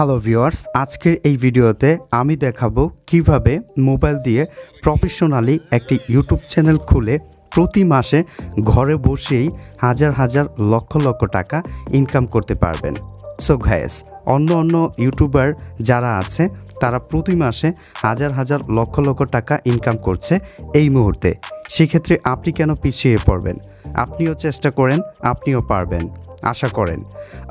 Hello viewers, আজকের এই ভিডিওতে আমি দেখাবো কিভাবে মোবাইল দিয়ে প্রফেশনালি একটি ইউটিউব চ্যানেল খুলে প্রতি মাসে ঘরে বসেই হাজার হাজার লক্ষ লক্ষ টাকা ইনকাম করতে পারবেন। সো গাইস, অন্য ইউটিউবার যারা আছে তারা প্রতি মাসে হাজার হাজার লক্ষ লক্ষ টাকা ইনকাম করছে এই মুহূর্তে। সেক্ষেত্রে আপনি কেন পিছিয়ে পড়বেন? আপনিও চেষ্টা করেন, আপনিও পারবেন, আশা করেন।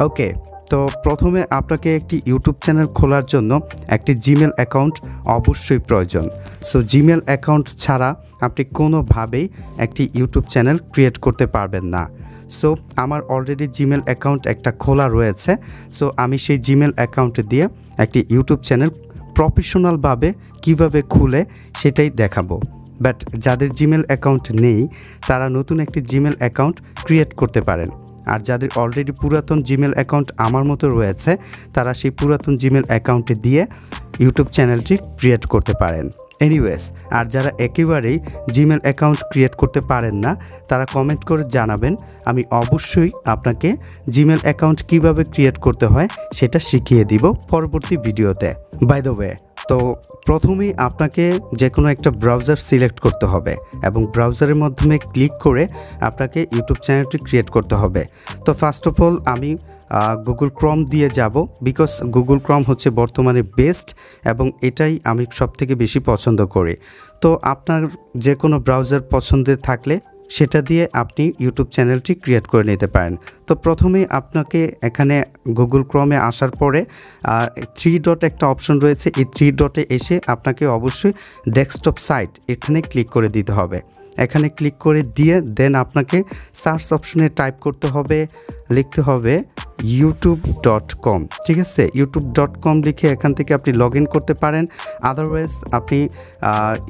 ওকে, তো প্রথমে আপনাকে একটি ইউটিউব চ্যানেল খোলার জন্য একটি জিমেল অ্যাকাউন্ট অবশ্যই প্রয়োজন। সো জিমেল অ্যাকাউন্ট ছাড়া আপনি কোনোভাবেই একটি ইউটিউব চ্যানেল ক্রিয়েট করতে পারবেন না। সো আমার অলরেডি জিমেল অ্যাকাউন্ট একটা খোলা রয়েছে। সো আমি সেই জিমেল অ্যাকাউন্টে দিয়ে একটি ইউটিউব চ্যানেল প্রফেশনালভাবে কিভাবে খুলে সেটাই দেখাবো। বাট যাদের জিমেল অ্যাকাউন্ট নেই তারা নতুন একটি জিমেল অ্যাকাউন্ট ক্রিয়েট করতে পারেন। আর যাদের অলরেডি পুরাতন জিমেল অ্যাকাউন্ট আমার মতো রয়েছে তারা সেই পুরাতন জিমেল অ্যাকাউন্টে দিয়ে ইউটিউব চ্যানেলটি ক্রিয়েট করতে পারেন। এনিওয়েজ, আর যারা একেবারেই জিমেল অ্যাকাউন্ট ক্রিয়েট করতে পারেন না তারা কমেন্ট করে জানাবেন, আমি অবশ্যই আপনাকে জিমেল অ্যাকাউন্ট কিভাবে ক্রিয়েট করতে হয় সেটা শিখিয়ে দিব পরবর্তী ভিডিওতে। বাই দ্য ওয়ে, তো প্রথমেই আপনাকে যে কোনো একটা ব্রাউজার সিলেক্ট করতে হবে এবং ব্রাউজারের মাধ্যমে ক্লিক করে আপনাকে ইউটিউব চ্যানেলটি ক্রিয়েট করতে হবে। তো ফার্স্ট অফ অল আমি গুগল ক্রোম দিয়ে যাব, বিকজ গুগল ক্রোম হচ্ছে বর্তমানে বেস্ট এবং এটাই আমি সবথেকে বেশি পছন্দ করি। তো আপনার যে কোনো ব্রাউজার পছন্দের থাকলে সেটা দিয়ে আপনি ইউটিউব চ্যানেলটি ক্রিয়েট করে নিতে পারেন। তো প্রথমেই আপনাকে এখানে গুগল ক্রোমে আসার পরে 3 ডট একটা অপশন রয়েছে, এই 3 ডটে এসে আপনাকে অবশ্যই ডেস্কটপ সাইট এখানে ক্লিক করে দিতে হবে। এখানে ক্লিক করে দিয়ে দেন আপনাকে সার্চ অপশনে টাইপ করতে হবে, লিখতে হবে youtube.com। ঠিক আছে, youtube.com লিখে এখান থেকে আপনি লগ ইন করতে পারেন। আদারওয়াইজ আপনি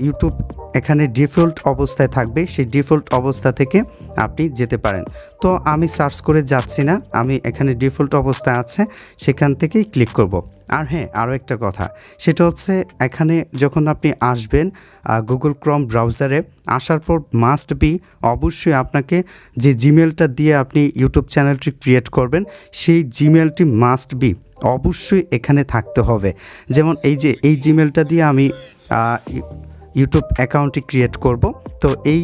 ইউটিউব এখানে ডিফল্ট অবস্থায় থাকবে, সেই ডিফল্ট অবস্থা থেকে আপনি যেতে পারেন। তো আমি সার্চ করে যাচ্ছি না, আমি এখানে ডিফল্ট অবস্থায় আছে সেখান থেকেই ক্লিক করব। আর হ্যাঁ, আরও একটা কথা, সেটা হচ্ছে এখানে যখন আপনি আসবেন গুগল ক্রোম ব্রাউজারে আসার পর মাস্ট বি অবশ্যই আপনাকে যে জিমেলটা দিয়ে আপনি ইউটিউব চ্যানেলটি ক্রিয়েট করবেন সেই জিমেলটি মাস্ট বি অবশ্যই এখানে থাকতে হবে। যেমন এই জিমেলটা দিয়ে আমি ইউটিউব অ্যাকাউন্টটি ক্রিয়েট করব, তো এই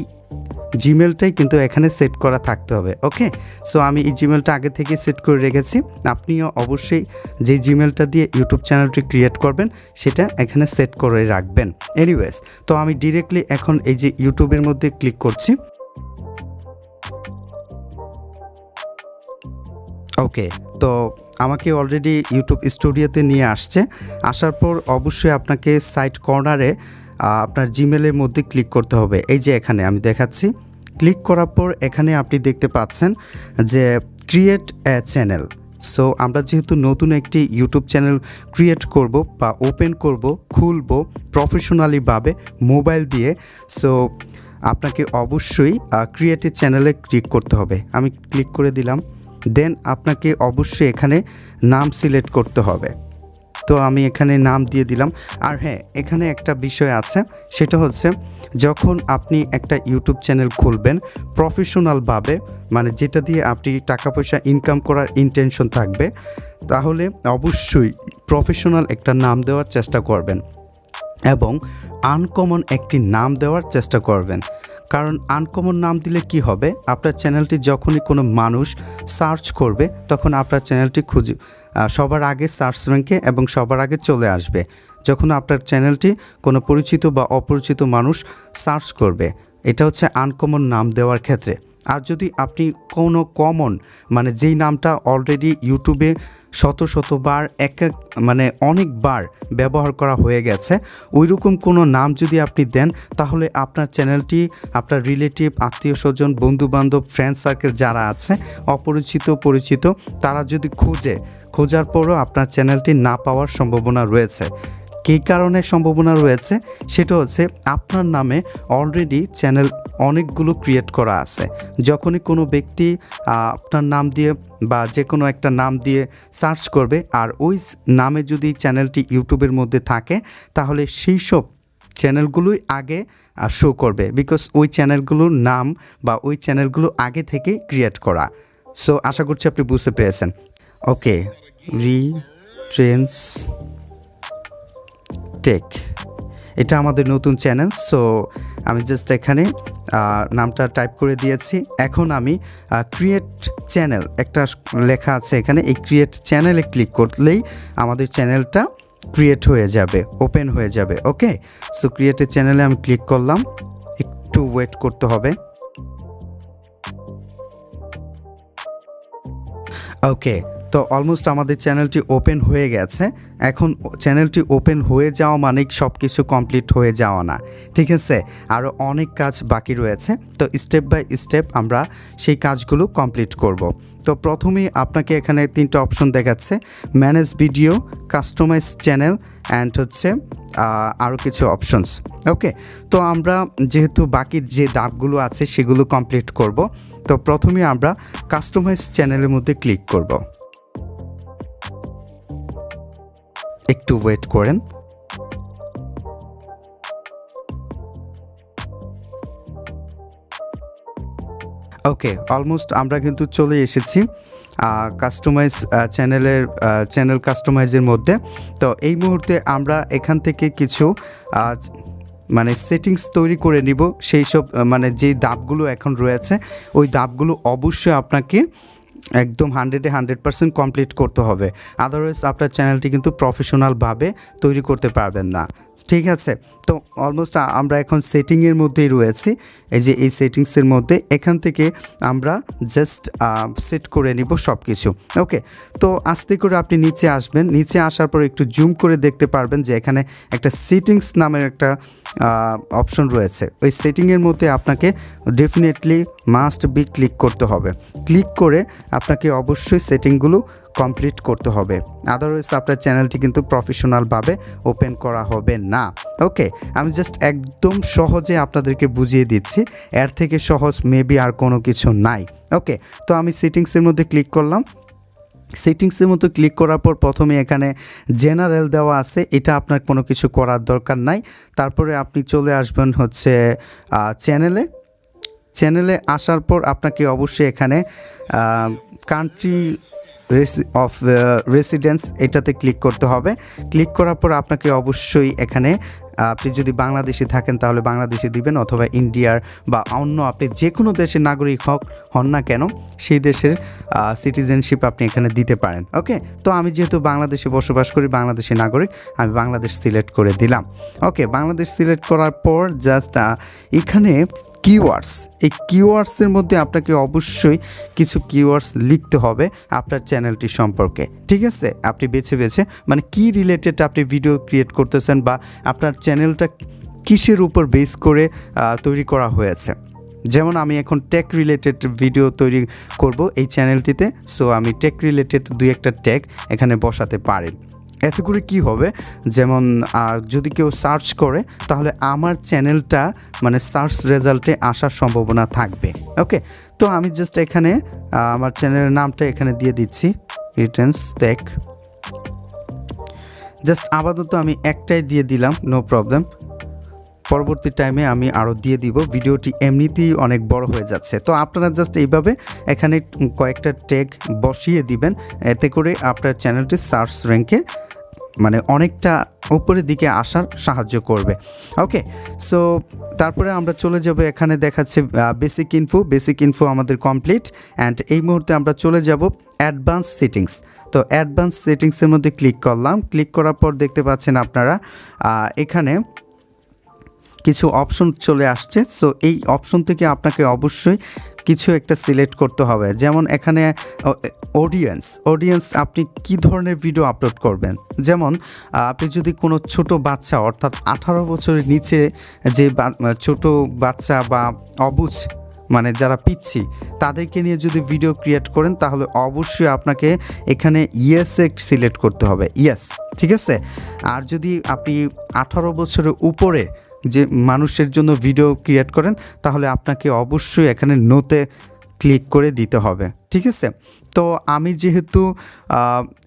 জিমেলটাই কিন্তু এখানে সেট করা থাকতে হবে। ওকে, সো আমি এই জিমেলটা আগে থেকে সেট করে রেখেছি, আপনিও অবশ্যই যে জিমেলটা দিয়ে ইউটিউব চ্যানেলটি ক্রিয়েট করবেন সেটা এখানে সেট করে রাখবেন। এনিওয়েজ, তো আমি ডিরেক্টলি এখন এই যে ইউটিউবের মধ্যে ক্লিক করছি। ওকে, তো আমাকে অলরেডি ইউটিউব স্টুডিওতে নিয়ে আসছে। আসার পর অবশ্যই আপনাকে সাইড কর্নারে আপনার জিমেলের মধ্যে ক্লিক করতে হবে। এই যে এখানে আমি দেখাচ্ছি, ক্লিক করার পর এখানে আপনি দেখতে পাচ্ছেন যে ক্রিয়েট এ চ্যানেল। সো আমরা যেহেতু নতুন একটি ইউটিউব চ্যানেল ক্রিয়েট করব বা ওপেন করব, খুলব প্রফেশনালিভাবে মোবাইল দিয়ে, সো আপনাকে অবশ্যই ক্রিয়েট এ চ্যানেলে ক্লিক করতে হবে। আমি ক্লিক করে দিলাম। দেন আপনাকে অবশ্যই এখানে নাম সিলেক্ট করতে হবে। তো আমি এখানে নাম দিয়ে দিলাম। আর হ্যাঁ, এখানে একটা বিষয় আছে, সেটা হচ্ছে যখন আপনি একটা ইউটিউব চ্যানেল খুলবেন প্রফেশনালভাবে, মানে যেটা দিয়ে আপনি টাকা পয়সা ইনকাম করার ইন্টেনশন থাকবে, তাহলে অবশ্যই প্রফেশনাল একটা নাম দেওয়ার চেষ্টা করবেন এবং আনকমন একটি নাম দেওয়ার চেষ্টা করবেন। কারণ আনকমন নাম দিলে কি হবে, আপনার চ্যানেলটি যখনই কোনো মানুষ সার্চ করবে তখন আপনার চ্যানেলটি সবার আগে সার্চ র্যাঙ্কে এবং সবার আগে চলে আসবে যখন আপনার চ্যানেলটি কোনো পরিচিত বা অপরিচিত মানুষ সার্চ করবে। এটা হচ্ছে আনকমন নাম দেওয়ার ক্ষেত্রে। আর যদি আপনি কোনো কমন, মানে যেই নামটা অলরেডি ইউটিউবে শতবার মানে অনেকবার ব্যবহার করা হয়ে গেছে, ওইরকম কোনো নাম যদি আপনি দেন তাহলে আপনার চ্যানেলটি আপনার রিলেটিভ, আত্মীয় স্বজন, বন্ধুবান্ধব, ফ্রেন্ড সার্কেল যারা আছে অপরিচিত পরিচিত তারা যদি খোঁজার পরও আপনার চ্যানেলটি না পাওয়ার সম্ভাবনা রয়েছে। কী কারণে সম্ভাবনা রয়েছে, সেটা হচ্ছে আপনার নামে অলরেডি চ্যানেল অনেকগুলো ক্রিয়েট করা আছে। যখনই কোনো ব্যক্তি আপনার নাম দিয়ে বা যে কোনো একটা নাম দিয়ে সার্চ করবে আর ওই নামে যদি চ্যানেলটি ইউটিউবের মধ্যে থাকে তাহলে সেই সব চ্যানেলগুলোই আগে শো করবে, বিকজ ওই চ্যানেলগুলোর নাম বা ওই চ্যানেলগুলো আগে থেকে ক্রিয়েট করা। সো আশা করছি আপনি বুঝতে পেরেছেন। ওকে, ট্রেন্ডস টেক, এটা আমাদের নতুন চ্যানেল। সো আমি জাস্ট এখানে নামটা টাইপ করে দিয়েছি। এখন আমি ক্রিয়েট চ্যানেল একটা লেখা আছে এখানে, এই ক্রিয়েট চ্যানেলে ক্লিক করলেই আমাদের চ্যানেলটা ক্রিয়েট হয়ে যাবে, ওপেন হয়ে যাবে। ওকে, সো ক্রিয়েটের চ্যানেলে আমি ক্লিক করলাম, একটু ওয়েট করতে হবে। ওকে, তো অলমোস্ট আমাদের চ্যানেলটি ওপেন হয়ে গেছে। এখন চ্যানেলটি ওপেন হয়ে যাওয়া মানে সব কিছু কমপ্লিট হয়ে যাওয়া না, ঠিক আছে, আরও অনেক কাজ বাকি রয়েছে। তো স্টেপ বাই স্টেপ আমরা সেই কাজগুলো কমপ্লিট করব। তো প্রথমেই আপনাকে এখানে 3টা অপশন দেখাচ্ছে, manage video, customize channel and হচ্ছে আরও কিছু অপশনস। ওকে, তো আমরা যেহেতু বাকি যে ধাপগুলো আছে সেগুলো কমপ্লিট করব। তো প্রথমে আমরা কাস্টমাইজ চ্যানেলের মধ্যে ক্লিক করব। একটু ওয়েট করেন। ওকে, অলমোস্ট আমরা কিন্তু চলে এসেছি কাস্টমাইজ চ্যানেল কাস্টমাইজের মধ্যে। তো এই মুহূর্তে আমরা এখান থেকে কিছু মানে সেটিংস তৈরি করে নিব। সেই সব মানে যেই ধাপগুলো এখন রয়েছে ওই ধাপগুলো অবশ্যই আপনাকে একদম 100% কমপ্লিট করতে হবে, আদারওয়াইজ আপনার চ্যানেলটি কিন্তু প্রফেশনালভাবে তৈরি করতে পারবেন না, ঠিক আছে। তো অলমোস্ট আমরা এখন সেটিংয়ের মধ্যেই রয়েছি। এই যে এই সেটিংসের মধ্যে এখান থেকে আমরা জাস্ট সেট করে নিব সব কিছু। ওকে, তো আস্তে করে আপনি নিচে আসবেন, নিচে আসার পর একটু জুম করে দেখতে পারবেন যে এখানে একটা সেটিংস নামের একটা অপশন রয়েছে। ওই সেটিংয়ের মধ্যে আপনাকে ডেফিনেটলি মাস্ট বি ক্লিক করতে হবে। ক্লিক করে আপনাকে অবশ্যই সেটিংগুলো কমপ্লিট করতে হবে, আদারওয়াইজ আপনার চ্যানেলটি কিন্তু প্রফেশনালভাবে ওপেন করা হবে না। ওকে, আমি জাস্ট একদম সহজে আপনাদেরকে বুঝিয়ে দিচ্ছি, এর থেকে সহজ মেবি আর কোনো কিছু নাই। ওকে, তো আমি সেটিংসের মধ্যে ক্লিক করলাম। সেটিংসের মধ্যে ক্লিক করার পর প্রথমে এখানে জেনারেল দেওয়া আছে, এটা আপনার কোনো কিছু করার দরকার নাই। তারপরে আপনি চলে আসবেন হচ্ছে চ্যানেলে আসার পর আপনাকে অবশ্যই এখানে কান্ট্রি অফ রেসিডেন্স এটাতে ক্লিক করতে হবে। ক্লিক করার পর আপনাকে অবশ্যই এখানে আপনি যদি বাংলাদেশি থাকেন তাহলে বাংলাদেশি দিবেন, অথবা ইন্ডিয়ার বা অন্য আপনি যে কোনো দেশের নাগরিক হন না কেন সেই দেশের সিটিজেনশিপ আপনি এখানে দিতে পারেন। ওকে, তো আমি যেহেতু বাংলাদেশে বসবাস করি, বাংলাদেশি নাগরিক, আমি বাংলাদেশ সিলেক্ট করে দিলাম। ওকে, বাংলাদেশ সিলেক্ট করার পর জাস্ট এখানে কিওয়ার্ডস, এই কিওয়ার্ডসের মধ্যে আপনাকে অবশ্যই কিছু কিওয়ার্ডস লিখতে হবে আপনার চ্যানেলটি সম্পর্কে, ঠিক আছে। আপনি বেছে বেছে মানে কি রিলেটেড আপনি ভিডিও ক্রিয়েট করতেছেন বা আপনার চ্যানেলটা কিসের উপর বেস করে তৈরি করা হয়েছে। যেমন আমি এখন টেক রিলেটেড ভিডিও তৈরি করব এই চ্যানেলটিতে, সো আমি টেক রিলেটেড 2-1টা ট্যাগ এখানে বসাতে পারি। এতে করে কি হবে, যেমন যদি কেউ সার্চ করে তাহলে আমার চ্যানেলটা মানে সার্চ রেজাল্টে আসার সম্ভাবনা থাকবে। ওকে, তো আমি জাস্ট এখানে আমার চ্যানেলের নামটা এখানে দিয়ে দিচ্ছি, রিটেন্স টেক। জাস্ট আপাতত আমি একটাই দিয়ে দিলাম, নো প্রবলেম। পরবর্তী টাইমে আমি আরও দিয়ে দিব, ভিডিওটি এমনিতেই অনেক বড় হয়ে যাচ্ছে। তো আপনারা জাস্ট এইভাবে এখানে কয়েকটা ট্যাগ বসিয়ে দিবেন, এতে করে আপনার চ্যানেলটি সার্চ র্যাঙ্কে মানে অনেকটা উপরের দিকে আসার সাহায্য করবে। ওকে, সো তারপরে আমরা চলে যাব, এখানে দেখাচ্ছে বেসিক ইনফো আমাদের কমপ্লিট। অ্যান্ড এই মুহূর্তে আমরা চলে যাব অ্যাডভান্স সেটিংস। তো অ্যাডভান্স সেটিংসের মধ্যে ক্লিক করলাম। ক্লিক করার পর দেখতে পাচ্ছেন আপনারা এখানে কিছু অপশন চলে আসছে। সো এই অপশন থেকে আপনাকে অবশ্যই কিছু একটা সিলেক্ট করতে হবে। যেমন এখানে অডিয়েন্স আপনি কি ধরনের ভিডিও আপলোড করবেন। যেমন আপনি যদি কোনো ছোট বাচ্চা অর্থাৎ 18 বছরের নিচে যে ছোট বাচ্চা বা অবুঝ মানে যারা পিচ্ছি তাদেরকে নিয়ে যদি ভিডিও ক্রিয়েট করেন তাহলে অবশ্যই আপনাকে এখানে ইয়েসে সিলেক্ট করতে হবে, ইয়েস, ঠিক আছে। আর যদি আপনি 18 বছরের উপরে যে মানুষের জন্য ভিডিও ক্রিয়েট করেন তাহলে আপনাকে অবশ্যই এখানে নোতে ক্লিক করে দিতে হবে, ঠিক আছে। তো আমি যেহেতু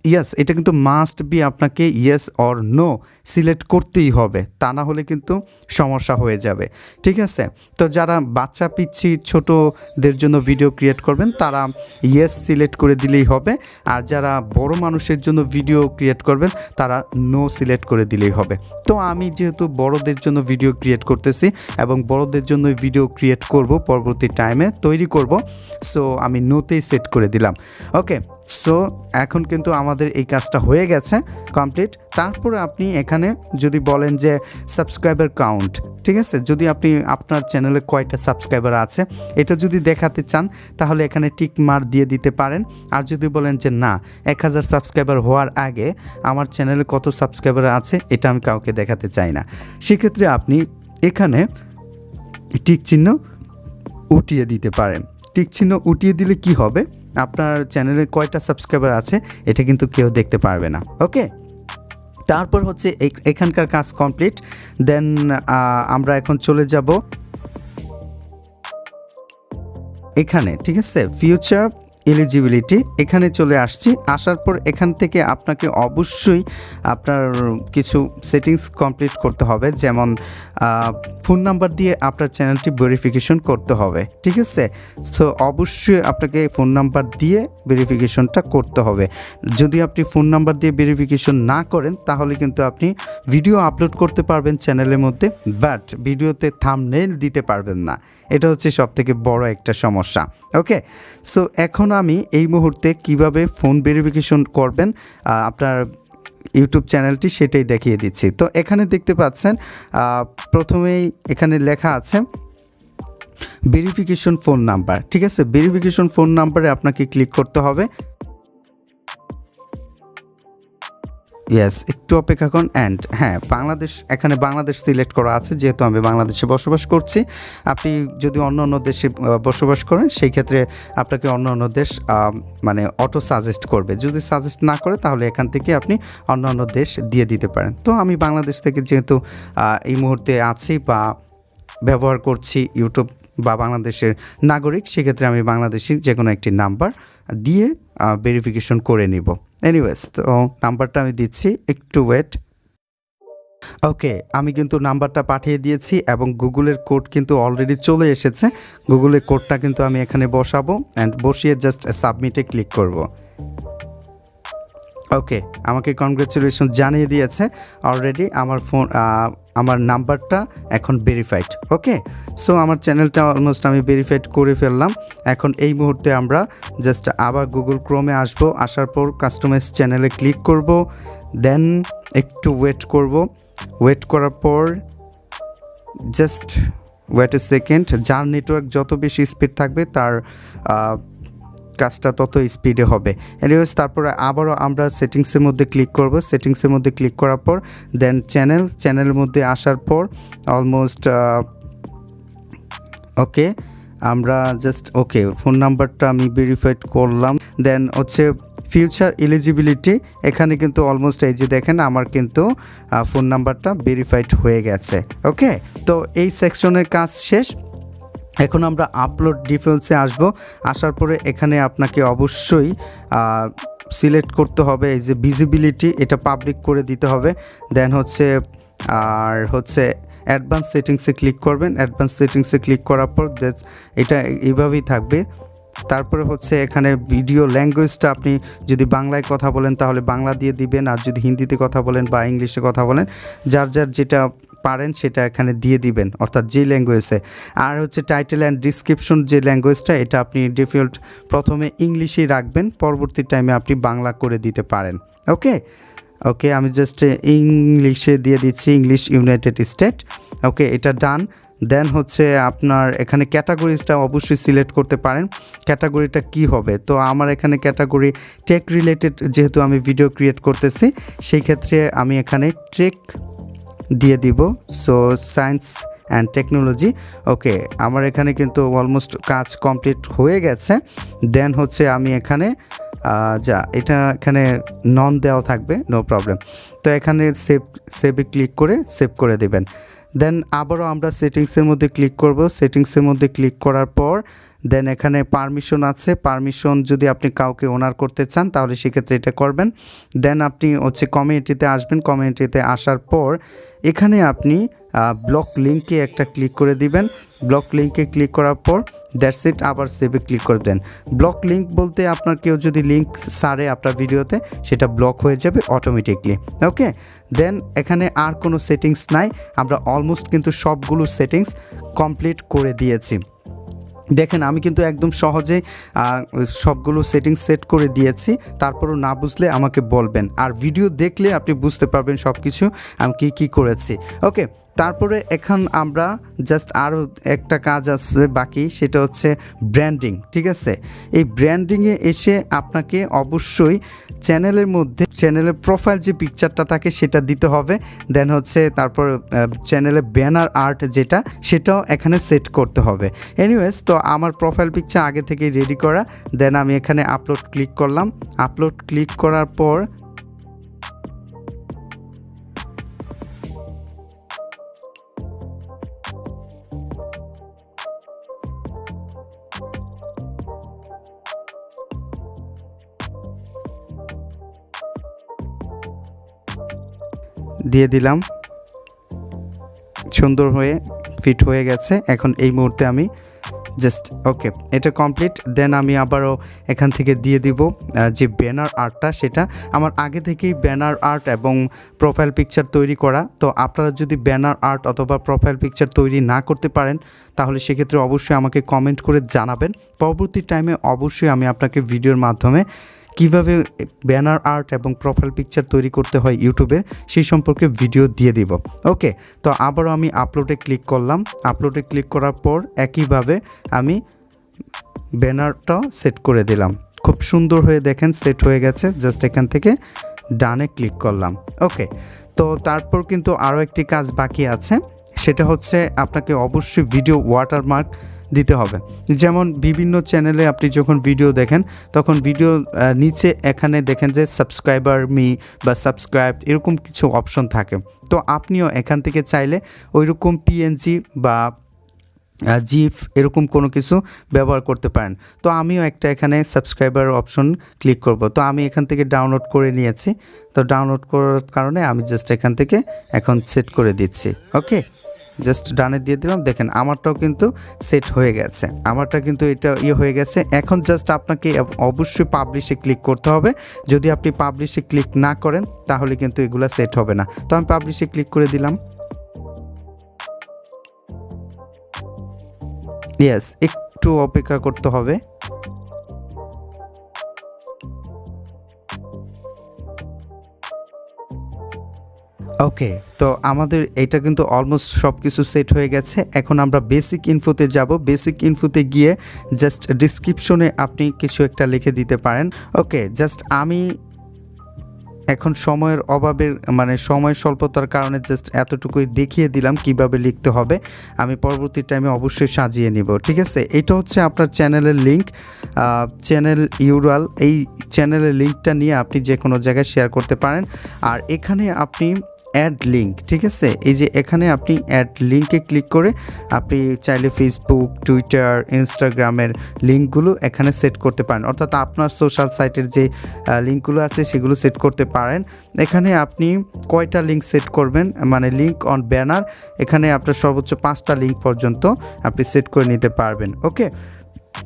ইয়েস, এটা কিন্তু মাস্ট বি আপনাকে ইয়েস অর নো সিলেক্ট করতেই হবে, তা না হলে কিন্তু সমস্যা হয়ে যাবে। ঠিক আছে, তো যারা বাচ্চা পিচ্ছি ছোটদের জন্য ভিডিও ক্রিয়েট করবেন তারা ইয়েস সিলেক্ট করে দিলেই হবে, আর যারা বড় মানুষের জন্য ভিডিও ক্রিয়েট করবেন তারা নো সিলেক্ট করে দিলেই হবে। তো আমি যেহেতু বড়দের জন্য ভিডিও ক্রিয়েট করতেছি এবং বড়দের জন্য ভিডিও ক্রিয়েট করব, পরবর্তী টাইমে তৈরি করব, সো আমি নোতেই সেট করে দিলাম। ওকে, সো এখন কিন্তু আমাদের এই কাজটা হয়ে গেছে কমপ্লিট। তারপরে আপনি এখানে যদি বলেন যে সাবস্ক্রাইবার কাউন্ট, ঠিক আছে, যদি আপনি আপনার চ্যানেলে কয়টা সাবস্ক্রাইবার আছে এটা যদি দেখাতে চান তাহলে এখানে টিক মার্ক দিয়ে দিতে পারেন। আর যদি বলেন যে না, 1000 সাবস্ক্রাইবার হওয়ার আগে আমার চ্যানেলে কত সাবস্ক্রাইবার আছে এটা আমি কাউকে দেখাতে চাই না, সেক্ষেত্রে আপনি এখানে টিক চিহ্ন উঠিয়ে দিতে পারেন। টিক চিহ্ন উঠিয়ে দিলে কি হবে, আপনার চ্যানেলে কয়টা সাবস্ক্রাইবার আছে এটা কিন্তু কেউ দেখতে পারবে না। ওকে, তারপর হচ্ছে এখানকার কাজ কমপ্লিট। দেন আমরা এখন চলে যাব এখানে, ঠিক আছে, ফিউচার এলিজিবিলিটি, এখানে চলে আসছি। আসার পর এখান থেকে আপনাকে অবশ্যই আপনার কিছু সেটিংস কমপ্লিট করতে হবে, যেমন ফোন নাম্বার দিয়ে আপনার চ্যানেলটি ভেরিফিকেশন করতে হবে। ঠিক আছে, সো অবশ্যই আপনাকে ফোন নাম্বার দিয়ে ভেরিফিকেশনটা করতে হবে। যদি আপনি ফোন নাম্বার দিয়ে ভেরিফিকেশন না করেন তাহলে কিন্তু আপনি ভিডিও আপলোড করতে পারবেন চ্যানেলের মধ্যে, বাট ভিডিওতে থাম্বনেইল দিতে পারবেন না। এটা হচ্ছে সবথেকে বড় একটা সমস্যা। ওকে, সো এখন আমি এই মুহূর্তে কিভাবে ফোন ভেরিফিকেশন করবেন আপনার ইউটিউব চ্যানেলটি সেটাই দেখিয়ে দিচ্ছি। তো এখানে দেখতে পাচ্ছেন প্রথমেই এখানে লেখা আছে ভেরিফিকেশন ফোন নাম্বার। ঠিক আছে, ভেরিফিকেশন ফোন নাম্বারে আপনাকে ক্লিক করতে হবে। ইয়েস, একটু অপেক্ষা করুন। অ্যান্ড হ্যাঁ, বাংলাদেশ, এখানে বাংলাদেশ সিলেক্ট করা আছে, যেহেতু আমি বাংলাদেশে বসবাস করছি। আপনি যদি অন্য অন্য দেশে বসবাস করেন সেই ক্ষেত্রে আপনাকে অন্য অন্য দেশ মানে অটো সাজেস্ট করবে। যদি সাজেস্ট না করে তাহলে এখান থেকে আপনি অন্য অন্য দেশ দিয়ে দিতে পারেন। তো আমি বাংলাদেশ থেকে যেহেতু এই মুহূর্তে আছি বা ব্যবহার করছি ইউটিউব বা বাংলাদেশের নাগরিক, সেক্ষেত্রে আমি বাংলাদেশি যে কোনো একটি নাম্বার দিয়ে ভেরিফিকেশন করে নিব। এনিওয়েজ, তো নাম্বারটা আমি দিচ্ছি, একটু ওয়েট। ওকে, আমি কিন্তু নাম্বারটা পাঠিয়ে দিয়েছি এবং গুগলের কোড কিন্তু অলরেডি চলে এসেছে। গুগলের কোডটা কিন্তু আমি এখানে বসাবো অ্যান্ড বসিয়ে জাস্ট সাবমিটে ক্লিক করব। ওকে, আমাকে কনগ্রাচুলেশন জানিয়ে দিয়েছে অলরেডি, আমার নাম্বারটা এখন ভেরিফাইড। ওকে, সো আমার চ্যানেলটা অলমোস্ট আমি ভেরিফাইড করে ফেললাম। এখন এই মুহূর্তে আমরা জাস্ট আবার গুগল ক্রোমে আসব, আসার পর কাস্টমাইজ চ্যানেলে ক্লিক করব, দেন একটু ওয়েট করব। ওয়েট করার পর জাস্ট ওয়েট এ সেকেন্ড। যার নেটওয়ার্ক যত বেশি স্পিড থাকবে তার কাজটা তত স্পিডে হবে। এনিওয়েজ, তারপরে আবারও আমরা সেটিংসের মধ্যে ক্লিক করব। সেটিংসের মধ্যে ক্লিক করার পর দেন চ্যানেলের মধ্যে আসার পর অলমোস্ট ওকে, আমরা জাস্ট ওকে, ফোন নাম্বারটা আমি ভেরিফাইড করলাম। দেন হচ্ছে ফিউচার এলিজিবিলিটি, এখানে কিন্তু অলমোস্ট এই যে দেখেন আমার কিন্তু ফোন নাম্বারটা ভেরিফাইড হয়ে গেছে। ওকে, তো এই সেকশনের কাজ শেষ। এখন আমরা আপলোড ডিটেলসে আসব। আসার পরে এখানে আপনাকে অবশ্যই সিলেক্ট করতে হবে এই যে ভিজিবিলিটি, এটা পাবলিক করে দিতে হবে। দেন হচ্ছে আর হচ্ছে অ্যাডভান্স সেটিংসে ক্লিক করবেন। অ্যাডভান্স সেটিংসে ক্লিক করার পর এটা এইভাবেই থাকবে। তারপরে হচ্ছে এখানে ভিডিও ল্যাঙ্গুয়েজটা, আপনি যদি বাংলায় কথা বলেন তাহলে বাংলা দিয়ে দিবেন, আর যদি হিন্দিতে কথা বলেন বা ইংলিশে কথা বলেন যার যার যেটা পারেন সেটা এখানে দিয়ে দিবেন, অর্থাৎ যে ল্যাঙ্গুয়েজে। আর হচ্ছে টাইটেল অ্যান্ড ডিসক্রিপশন যে ল্যাঙ্গুয়েজটা, এটা আপনি ডিফল্ট প্রথমে ইংলিশেই রাখবেন, পরবর্তী টাইমে আপনি বাংলা করে দিতে পারেন। ওকে ওকে, আমি জাস্ট ইংলিশে দিয়ে দিচ্ছি, ইংলিশ ইউনাইটেড স্টেট। ওকে, এটা ডান। দেন হচ্ছে আপনার এখানে ক্যাটাগরিটা অবশ্যই সিলেক্ট করতে পারেন। ক্যাটাগরিটা কি হবে, তো আমার এখানে ক্যাটাগরি টেক রিলেটেড, যেহেতু আমি ভিডিও ক্রিয়েট করতেছি সেই ক্ষেত্রে আমি এখানে টেক দিয়ে দিব। So science and technology. Okay, আমার এখানে কিন্তু অলমোস্ট কাজ কমপ্লিট হয়ে গেছে। দেন হচ্ছে আমি এখানে এটা এখানে নন দেওয়া থাকবে, নো প্রবলেম। তো এখানে সেভে ক্লিক করে সেভ করে দেবেন। দেন আবারও আমরা সেটিংসের মধ্যে ক্লিক করব। সেটিংসের মধ্যে ক্লিক করার পর দেন এখানে পারমিশন আছে, পারমিশন যদি আপনি কাউকে ওনার করতে চান তাহলে সেক্ষেত্রে এটা করবেন। দেন আপনি হচ্ছে কমিউনিটিতে আসবেন, কমিউনিটিতে আসার পর এখানে আপনি ব্লক লিঙ্কে একটা ক্লিক করে দিবেন। ব্লক লিঙ্কে ক্লিক করার পর দ্যাটস ইট, আবার সেভে ক্লিক করে দেন। ব্লক লিঙ্ক বলতে আপনার কেউ যদি লিঙ্ক সারে আপনার ভিডিওতে সেটা ব্লক হয়ে যাবে অটোমেটিকলি। ওকে, দেন এখানে আর কোনো সেটিংস নাই, আমরা অলমোস্ট কিন্তু সবগুলো সেটিংস কমপ্লিট করে দিয়েছি। দেখেন আমি কিন্তু একদম সহজে সবগুলো সেটিংস সেট করে দিয়েছি, তারপরও না বুঝলে আমাকে বলবেন, আর ভিডিও দেখলে আপনি বুঝতে পারবেন সব কিছু আমি কী করেছি। ওকে, তারপরে এখন আমরা জাস্ট আরও একটা কাজ আছে বাকি, সেটা হচ্ছে ব্র্যান্ডিং। ঠিক আছে, এই ব্র্যান্ডিংয়ে এসে আপনাকে অবশ্যই চ্যানেলের মধ্যে চ্যানেলের প্রোফাইল যে পিকচারটা থাকে সেটা দিতে হবে। দেন হচ্ছে তারপর চ্যানেলে ব্যানার আর্ট যেটা সেটাও এখানে সেট করতে হবে। এনিওয়েজ, তো আমার প্রোফাইল পিকচার আগে থেকেই রেডি করা। দেন আমি এখানে আপলোড ক্লিক করলাম। আপলোড ক্লিক করার পর দিয়ে দিলাম, সুন্দর হয়ে ফিট হয়ে গেছে। এখন এই মুহূর্তে আমি জাস্ট ওকে, এটা কমপ্লিট। দেন আমি আবারও এখান থেকে দিয়ে দিব যে ব্যানার আর্টটা, সেটা আমার আগে থেকেই ব্যানার আর্ট এবং প্রোফাইল পিকচার তৈরি করা। তো আপনারা যদি ব্যানার আর্ট অথবা প্রোফাইল পিকচার তৈরি না করতে পারেন তাহলে সেক্ষেত্রে অবশ্যই আমাকে কমেন্ট করে জানাবেন। পরবর্তী টাইমে অবশ্যই আমি আপনাকে ভিডিওর মাধ্যমে কিভাবে ব্যানার আর্ট এবং প্রোফাইল পিকচার তৈরি করতে হয় ইউটিউবে সেই সম্পর্কে ভিডিও দিয়ে দিব। ওকে, তো আবারও আমি আপলোডে ক্লিক করলাম। আপলোডে ক্লিক করার পর একইভাবে আমি ব্যানারটা সেট করে দিলাম। খুব সুন্দর হয়ে দেখেন সেট হয়ে গেছে। জাস্ট এখান থেকে ডানে ক্লিক করলাম। ওকে, তো তারপর কিন্তু আরও একটি কাজ বাকি আছে, সেটা হচ্ছে আপনাকে অবশ্যই ভিডিও ওয়াটারমার্ক দিতে হবে। যেমন বিভিন্ন চ্যানেলে আপনি যখন ভিডিও দেখেন তখন ভিডিও নিচে এখানে দেখেন যে সাবস্ক্রাইবার মি বা সাবস্ক্রাইব এরকম কিছু অপশন থাকে। তো আপনিও এখান থেকে চাইলে ওইরকম পিএনজি বা জিফ এরকম কোনো কিছু ব্যবহার করতে পারেন। তো আমিও একটা এখানে সাবস্ক্রাইবার অপশন ক্লিক করব। তো আমি এখান থেকে ডাউনলোড করে নিয়েছি। তো ডাউনলোড করার কারণে আমি জাস্ট এখান থেকে এখন সেট করে দিচ্ছি। ওকে, জাস্ট ডানে দিয়ে দিলাম। দেখেন আমারটাও কিন্তু সেট হয়ে গেছে, আমারটা কিন্তু এটা হয়ে গেছে। এখন জাস্ট আপনাকে অবশ্যই পাবলিশে ক্লিক করতে হবে। যদি আপনি পাবলিশে ক্লিক না করেন তাহলে কিন্তু এগুলো সেট হবে না। তো আমি পাবলিশে ক্লিক করে দিলাম। ইয়েস, একটু অপেক্ষা করতে হবে। ওকে, তো আমাদের এটা কিন্তু অলমোস্ট সব কিছু সেট হয়ে গেছে। এখন আমরা বেসিক ইনফোতে যাব। বেসিক ইনফোতে গিয়ে জাস্ট ডিসক্রিপশনে আপনি কিছু একটা লিখে দিতে পারেন। ওকে, জাস্ট আমি এখন সময়ের অভাবের সময় স্বল্পতার কারণে জাস্ট এতটুকুই দেখিয়ে দিলাম কিভাবে লিখতে হবে। আমি পরবর্তী টাইমে অবশ্যই সাজিয়ে নিব। ঠিক আছে, এটা হচ্ছে আপনার চ্যানেলের লিঙ্ক, চ্যানেল ইউআরএল। এই চ্যানেলের লিঙ্কটা নিয়ে আপনি যে কোনো জায়গায় শেয়ার করতে পারেন। আর এখানে আপনি অ্যাড লিঙ্ক, ঠিক আছে, এই যে এখানে আপনি অ্যাড লিঙ্কে ক্লিক করে আপনি চাইলে ফেসবুক, টুইটার, ইনস্টাগ্রামের লিঙ্কগুলো এখানে সেট করতে পারেন। অর্থাৎ আপনার সোশ্যাল সাইটের যে লিঙ্কগুলো আছে সেগুলো সেট করতে পারেন। এখানে আপনি কয়টা লিঙ্ক সেট করবেন, লিঙ্ক অন ব্যানার, এখানে আপনার সর্বোচ্চ 5টা লিঙ্ক পর্যন্ত আপনি সেট করে নিতে পারবেন। ওকে,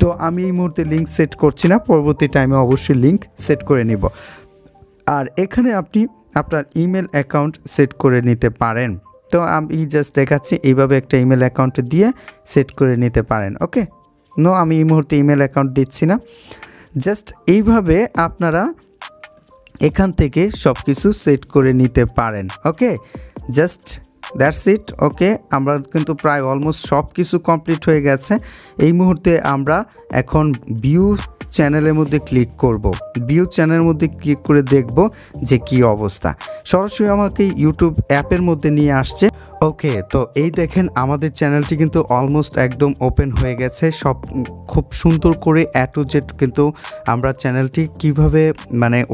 তো আমি এই মুহূর্তে লিঙ্ক সেট করছি না, পরবর্তী টাইমে অবশ্যই লিঙ্ক সেট করে নিব। আর এখানে আপনি আপনার ইমেল অ্যাকাউন্ট সেট করে নিতে পারেন। তো আমি জাস্ট দেখাচ্ছি, এইভাবে একটা ইমেল অ্যাকাউন্ট দিয়ে সেট করে নিতে পারেন। ওকে, আমি এই মুহূর্তে ইমেল অ্যাকাউন্ট দিচ্ছি না। জাস্ট এইভাবে আপনারা এখান থেকে সব কিছু সেট করে নিতে পারেন। ওকে, জাস্ট দ্যাটস ইট। ওকে, আমরা কিন্তু প্রায় অলমোস্ট সব কিছু কমপ্লিট হয়ে গেছে। এই মুহূর্তে আমরা এখন ভিউ চ্যানেলের মধ্যে ক্লিক করব। ভিউ চ্যানেলের মধ্যে ক্লিক করে দেখব যে কি অবস্থা। সরাসরি আমাকে ইউটিউব অ্যাপের মধ্যে নিয়ে আসছে। ওকে, তো এই দেখেন আমাদের চ্যানেলটি কিন্তু অলমোস্ট একদম ওপেন হয়ে গেছে। সব খুব সুন্দর করে A to Z কিন্তু আমরা চ্যানেলটি কিভাবে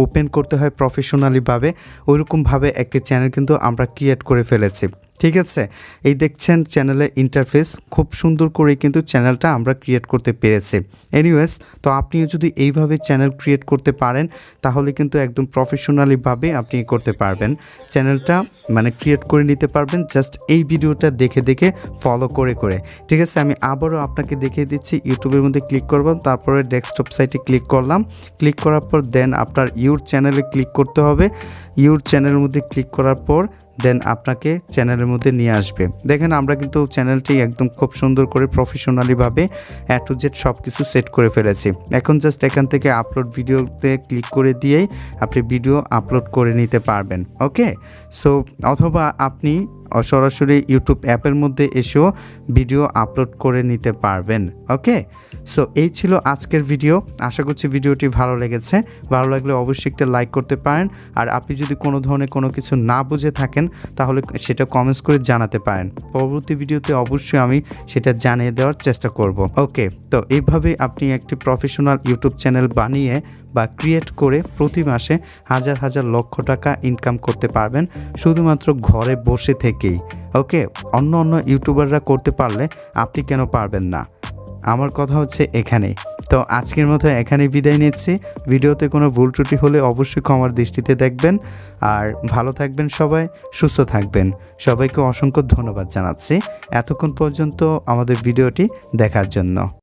ওপেন করতে হয় প্রফেশনালিভাবে ওইরকমভাবে একটি চ্যানেল কিন্তু আমরা ক্রিয়েট করে ফেলেছি। ঠিক আছে, এই দেখছেন চ্যানেলের ইন্টারফেস খুব সুন্দর করে কিন্তু চ্যানেলটা আমরা ক্রিয়েট করতে পেরেছি। এনিওয়েজ, তো আপনিও যদি এইভাবে চ্যানেল ক্রিয়েট করতে পারেন তাহলে কিন্তু একদম প্রফেশনালিভাবে আপনি করতে পারবেন, চ্যানেলটা মানে ক্রিয়েট করে নিতে পারবেন জাস্ট এই ভিডিওটা দেখে দেখে ফলো করে করে। ঠিক আছে, আমি আবারও আপনাকে দেখিয়ে দিচ্ছি। ইউটিউবের মধ্যে ক্লিক করবেন, তারপরে ডেস্কটপ সাইটে ক্লিক করলাম, ক্লিক করার পর দেন আপনার ইউর চ্যানেলে ক্লিক করতে হবে। ইউর চ্যানেলের মধ্যে ক্লিক করার পর দেন আপনাকে চ্যানেলের মধ্যে নিয়ে আসবে। দেখেন আমরা কিন্তু চ্যানেলটি একদম খুব সুন্দর করে প্রফেশনালিভাবে A to Z সব কিছু সেট করে ফেলেছি। এখন জাস্ট এখান থেকে আপলোড ভিডিওতে ক্লিক করে দিয়েই আপনি ভিডিও আপলোড করে নিতে পারবেন। ওকে, সো অথবা আপনি সরাসরি ইউটিউব অ্যাপের মধ্যে এসেও ভিডিও আপলোড করে নিতে পারবেন। ওকে, সো এই ছিল আজকের ভিডিও। আশা করছি ভিডিওটি ভালো লেগেছে। ভালো লাগলে অবশ্যই একটা লাইক করতে পারেন। আর আপনি যদি কোনো ধরনের কোনো কিছু না বুঝে থাকেন তাহলে সেটা কমেন্টস করে জানাতে পারেন। পরবর্তী ভিডিওতে অবশ্যই আমি সেটা জানিয়ে দেওয়ার চেষ্টা করব। ওকে, তো এইভাবে আপনি একটি প্রফেশনাল ইউটিউব চ্যানেল বানিয়ে বা ক্রিয়েট করে প্রতি মাসে হাজার হাজার লক্ষ টাকা ইনকাম করতে পারবেন শুধুমাত্র ঘরে বসে থেকেই। ওকে, অন্য অন্য ইউটিউবাররা করতে পারলে আপনি কেন পারবেন না? আমার কথা হচ্ছে এখানেই। তো আজকের মতো এখানেই বিদায় নিচ্ছি। ভিডিওতে কোনো ভুল ত্রুটি হলে অবশ্যই ক্ষমার দৃষ্টিতে দেখবেন। আর ভালো থাকবেন সবাই, সুস্থ থাকবেন। সবাইকে অসংখ্য ধন্যবাদ জানাচ্ছি এতক্ষণ পর্যন্ত আমাদের ভিডিওটি দেখার জন্য।